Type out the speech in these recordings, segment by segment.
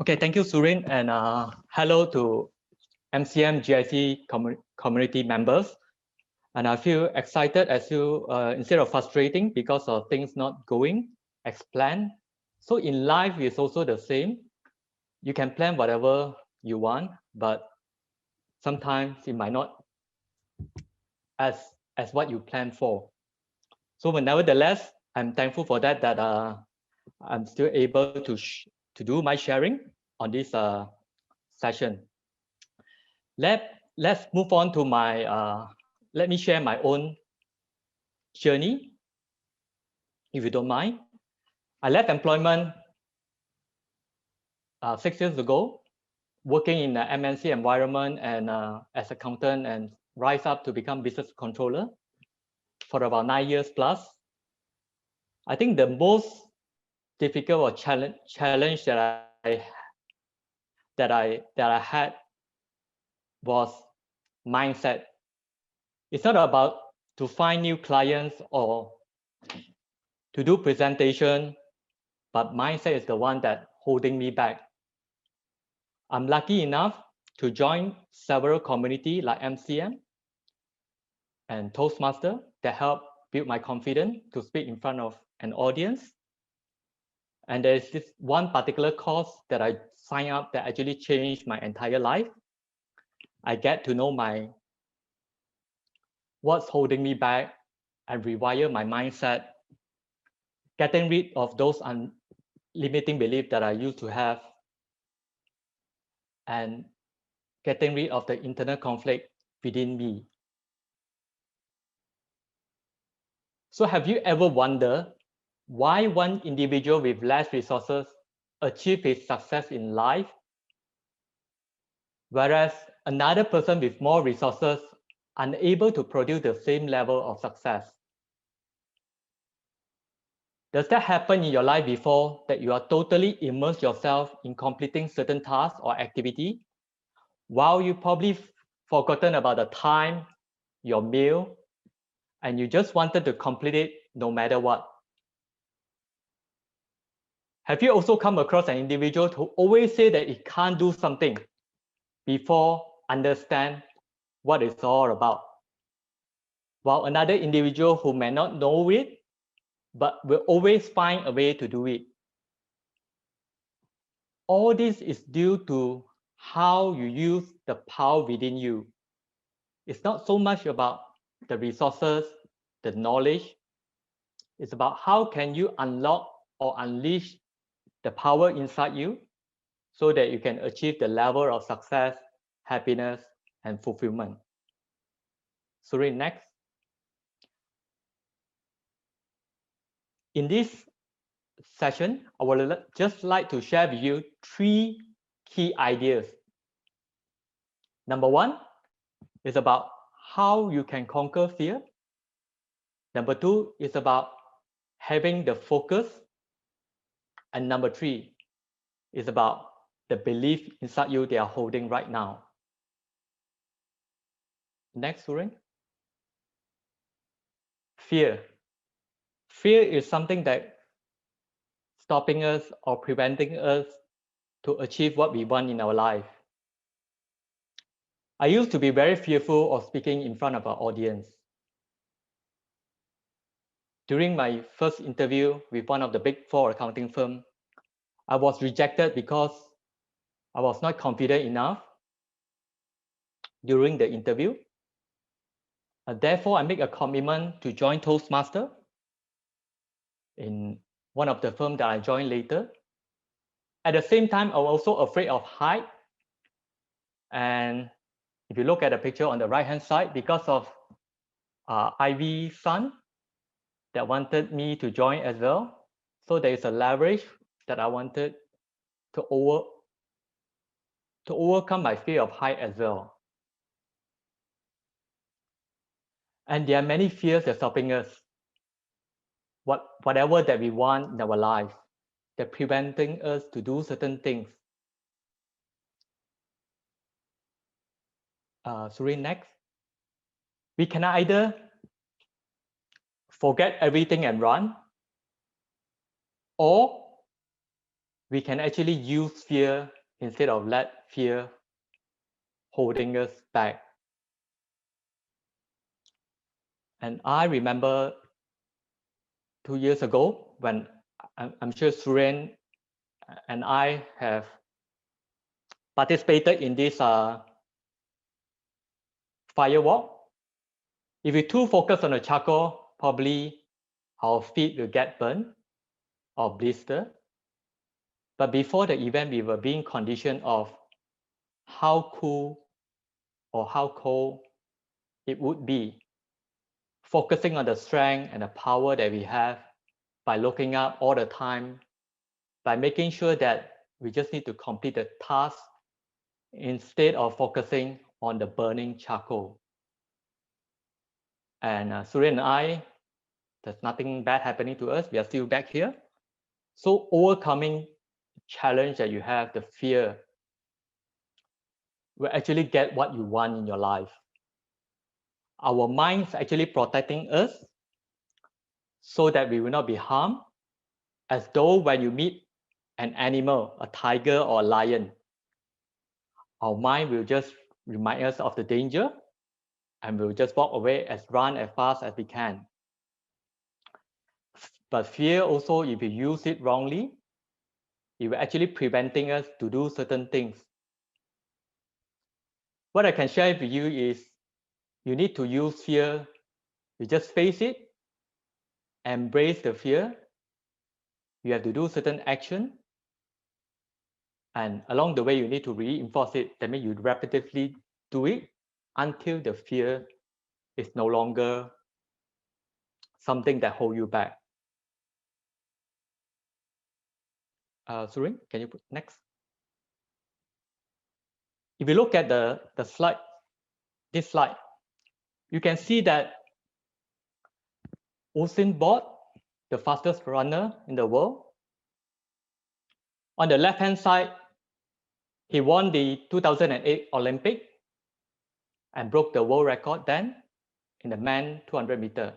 Okay, thank you, Surin, and hello to MCM GIC community members. And I feel excited as you, instead of frustrating because of things not going as planned. So in life, it's also the same. You can plan whatever you want, but sometimes it might not as what you plan for. So, but nevertheless, I'm thankful for that. I'm still able to do my sharing on this session. Let's move on to my. Let me share my own journey, if you don't mind. I left employment 6 years ago, working in an MNC environment and as accountant, and rise up to become business controller for about 9 years plus. I think the most difficult or challenge that I had was mindset. It's not about to find new clients or to do presentation, but mindset is the one that holding me back. I'm lucky enough to join several communities like MCM and Toastmaster that help build my confidence to speak in front of an audience. And there's this one particular course that I signed up that actually changed my entire life. I get to know what's holding me back and rewire my mindset, getting rid of those limiting beliefs that I used to have, and getting rid of the internal conflict within me. So have you ever wondered why one individual with less resources achieve his success in life, whereas another person with more resources unable to produce the same level of success? Does that happen in your life before, that you are totally immerse yourself in completing certain tasks or activity while you probably forgotten about the time, your meal, and you just wanted to complete it no matter what? Have you also come across an individual who always say that he can't do something before understand what it's all about, while another individual who may not know it but will always find a way to do it? All this is due to how you use the power within you. It's not so much about the resources, the knowledge. It's about how can you unlock or unleash the power inside you so that you can achieve the level of success, happiness, and fulfillment. Surin, next. In this session, I would just like to share with you 3 key ideas. Number 1 is about how you can conquer fear. Number 2 is about having the focus. And number 3 is about the belief inside you they are holding right now. Next, Surin. Fear. Fear is something that stopping us or preventing us to achieve what we want in our life. I used to be very fearful of speaking in front of an audience. During my first interview with one of the big 4 accounting firms, I was rejected because I was not confident enough during the interview. Therefore, I make a commitment to join Toastmaster in one of the firms that I joined later. At the same time, I was also afraid of height. And if you look at the picture on the right-hand side, because of Ivy's son that wanted me to join as well. So there is a leverage that I wanted to overcome my fear of height as well. And there are many fears that are stopping us. Whatever that we want in our life, that preventing us to do certain things. Surin, next. We can either forget everything and run, or we can actually use fear instead of let fear holding us back. And I remember 2 years ago when I'm sure Suren and I have participated in this firewalk. If we too focus on the charcoal, probably our feet will get burned or blister. But before the event, we were being conditioned of how cool or how cold it would be, focusing on the strength and the power that we have by looking up all the time, by making sure that we just need to complete the task instead of focusing on the burning charcoal. And Surya and I, there's nothing bad happening to us. We are still back here. So overcoming challenge that you have, the fear, will actually get what you want in your life. Our minds actually protecting us so that we will not be harmed, as though when you meet an animal, a tiger or a lion, our mind will just remind us of the danger and we'll just walk away run as fast as we can. But fear also, if you use it wrongly, it will actually preventing us to do certain things. What I can share with you is you need to use fear. You just face it, embrace the fear. You have to do certain action. And along the way, you need to reinforce it. That means you repetitively do it until the fear is no longer something that hold you back. Surin, can you put next? If you look at the slide, this slide, you can see that Usain Bolt, the fastest runner in the world. On the left-hand side, he won the 2008 Olympic and broke the world record then in the men 200 meter.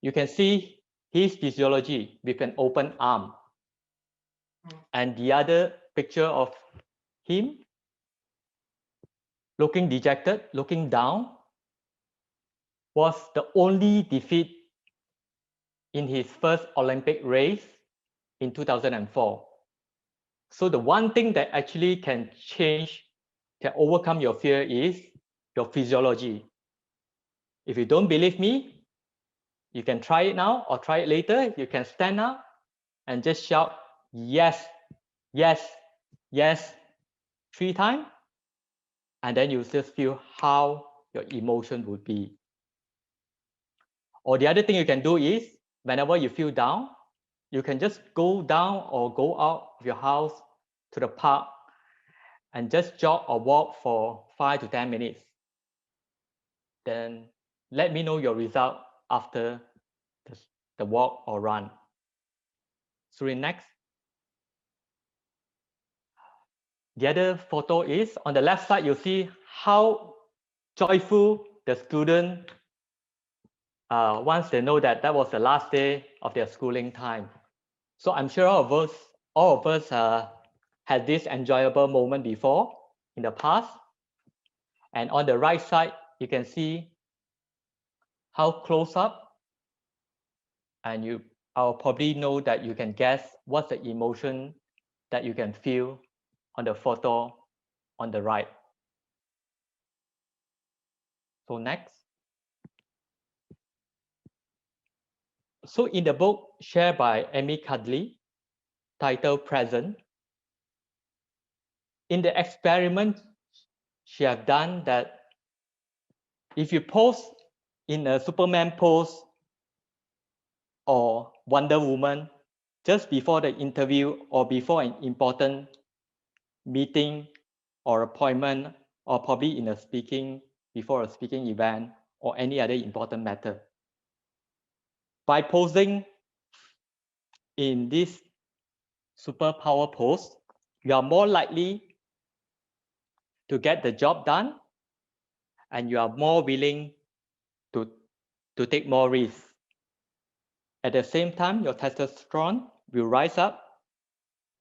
You can see his physiology with an open arm. And the other picture of him looking dejected, looking down, was the only defeat in his first Olympic race in 2004. So the one thing that actually can overcome your fear is your physiology. If you don't believe me, you can try it now or try it later. You can stand up and just shout, yes, yes, yes, 3 times. And then you just feel how your emotion would be. Or the other thing you can do is, whenever you feel down, you can just go down or go out of your house to the park and just jog or walk for 5 to 10 minutes. Then let me know your result after the walk or run. Suri, next. The other photo is on the left side, you see how joyful the student once they know that that was the last day of their schooling time. So I'm sure all of us had this enjoyable moment before in the past. And on the right side, you can see how close up, and I'll probably know that you can guess what's the emotion that you can feel on the photo on the right. So next. So in the book shared by Amy Cudley, titled Present, in the experiment she have done that if you pose in a Superman pose or Wonder Woman just before the interview or before an important meeting or appointment, or probably before a speaking event or any other important matter. By posing in this superpower pose, you are more likely to get the job done and you are more willing to take more risks. At the same time, your testosterone will rise up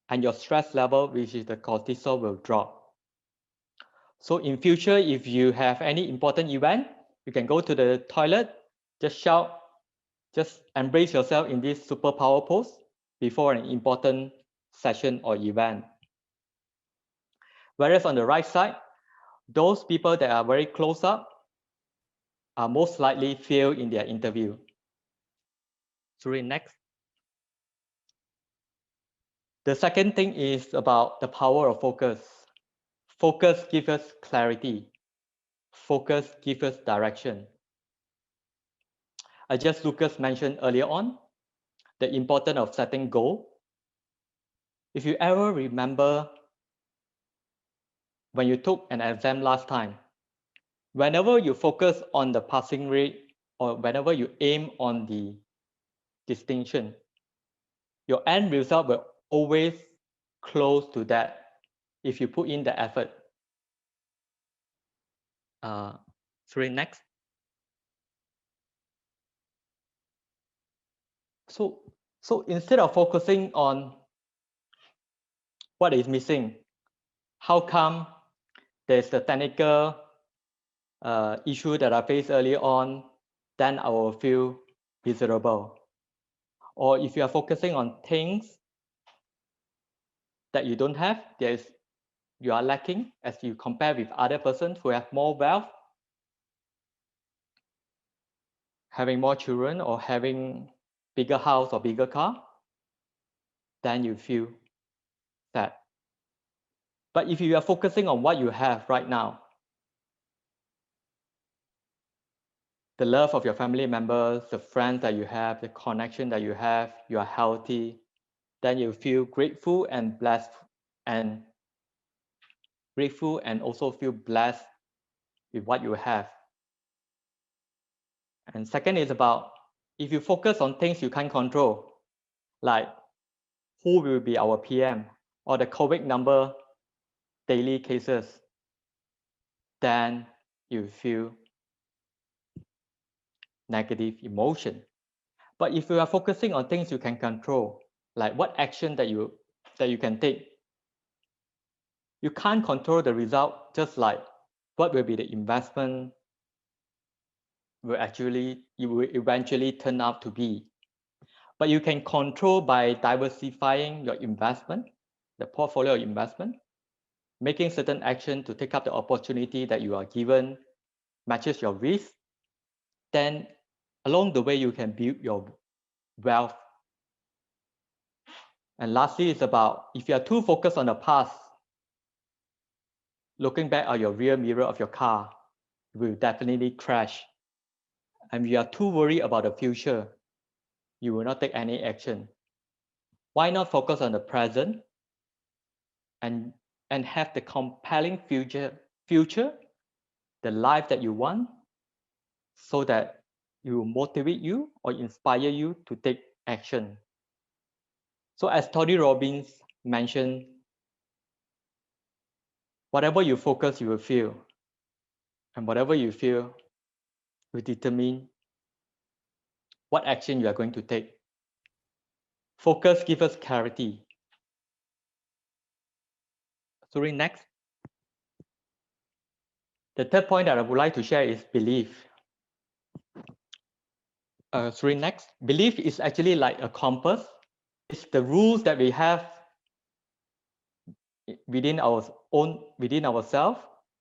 and your stress level, which is the cortisol, will drop. So in future, if you have any important event, you can go to the toilet, just shout, just embrace yourself in this superpower pose before an important session or event. Whereas on the right side, those people that are very close up are most likely fail in their interview. Sorry, next. The second thing is about the power of focus. Focus gives us clarity. Focus gives us direction. As just Lucas mentioned earlier on, the importance of setting goal. If you ever remember when you took an exam last time, whenever you focus on the passing rate or whenever you aim on the distinction, your end result will always close to that if you put in the effort. Sorry, next. So instead of focusing on what is missing, how come there's the technical issue that I faced earlier on, then I will feel miserable. Or if you are focusing on things that you don't have, you are lacking as you compare with other persons who have more wealth, having more children or having bigger house or bigger car, then you feel sad. But if you are focusing on what you have right now, the love of your family members, the friends that you have, the connection that you have, you are healthy, then you feel grateful and blessed and also feel blessed with what you have. And second is about if you focus on things you can't control, like who will be our PM or the COVID number daily cases, then you feel negative emotion. But if you are focusing on things you can control, like what action that you can take, you can't control the result, just like what will be the investment will eventually turn out to be. But you can control by diversifying your investment, the portfolio investment, making certain action to take up the opportunity that you are given, matches your risk. Then along the way, you can build your wealth. And lastly, it's about if you are too focused on the past, looking back at your rear mirror of your car, you will definitely crash. And if you are too worried about the future, you will not take any action. Why not focus on the present and have the compelling future, the life that you want, so that it will motivate you or inspire you to take action. So as Tony Robbins mentioned, whatever you focus, you will feel. And whatever you feel will determine what action you are going to take. Focus gives us clarity. Sorry, next. The third point that I would like to share is belief. Sorry, next. Belief is actually like a compass. It's the rules that we have within ourselves,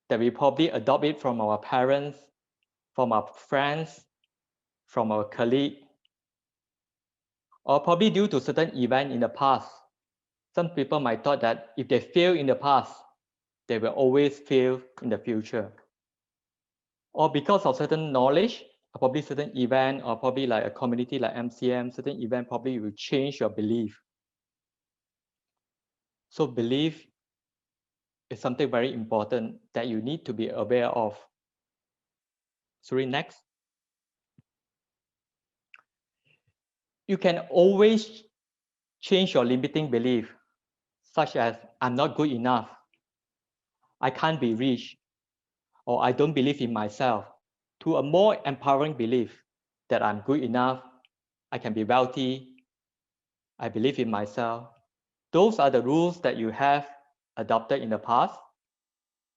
that we probably adopt it from our parents, from our friends, from our colleague, or probably due to certain event in the past. Some people might thought that if they fail in the past, they will always fail in the future. Or because of certain knowledge, or probably certain event, or probably like a community like MCM, certain event probably will change your belief. So belief is something very important that you need to be aware of. Sorry, next. You can always change your limiting belief, such as I'm not good enough, I can't be rich, or I don't believe in myself, to a more empowering belief that I'm good enough, I can be wealthy, I believe in myself, Those are the rules that you have adopted in the past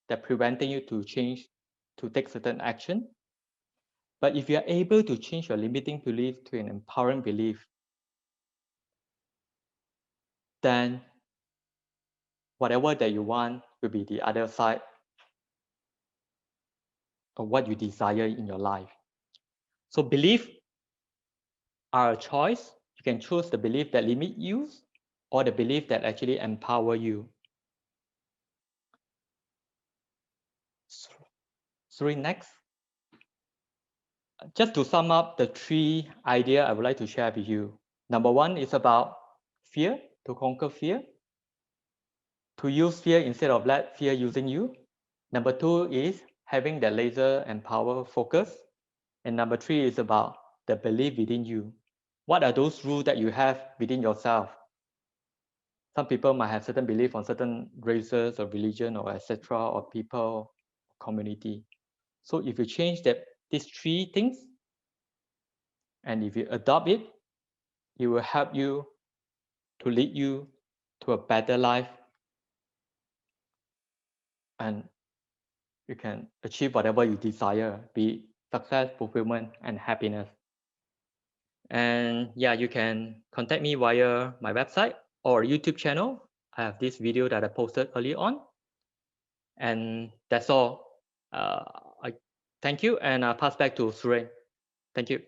that preventing you to change, to take certain action. But if you are able to change your limiting belief to an empowering belief, then whatever that you want will be the other side of what you desire in your life. So belief are a choice. You can choose the belief that limit you or the belief that actually empower you. So next, just to sum up the 3 ideas I would like to share with you. Number 1 is about fear, to conquer fear, to use fear instead of let fear using you. Number 2 is having the laser and power focus. And number 3 is about the belief within you. What are those rules that you have within yourself? Some people might have certain belief on certain races or religion or etc. or people, community. So if you change these 3 things, and if you adopt it, it will help you to lead you to a better life, and you can achieve whatever you desire, be success, fulfillment, and happiness. And yeah, you can contact me via my website or YouTube channel. I have this video that I posted early on. And that's all. I thank you, and I'll pass back to Suren. Thank you.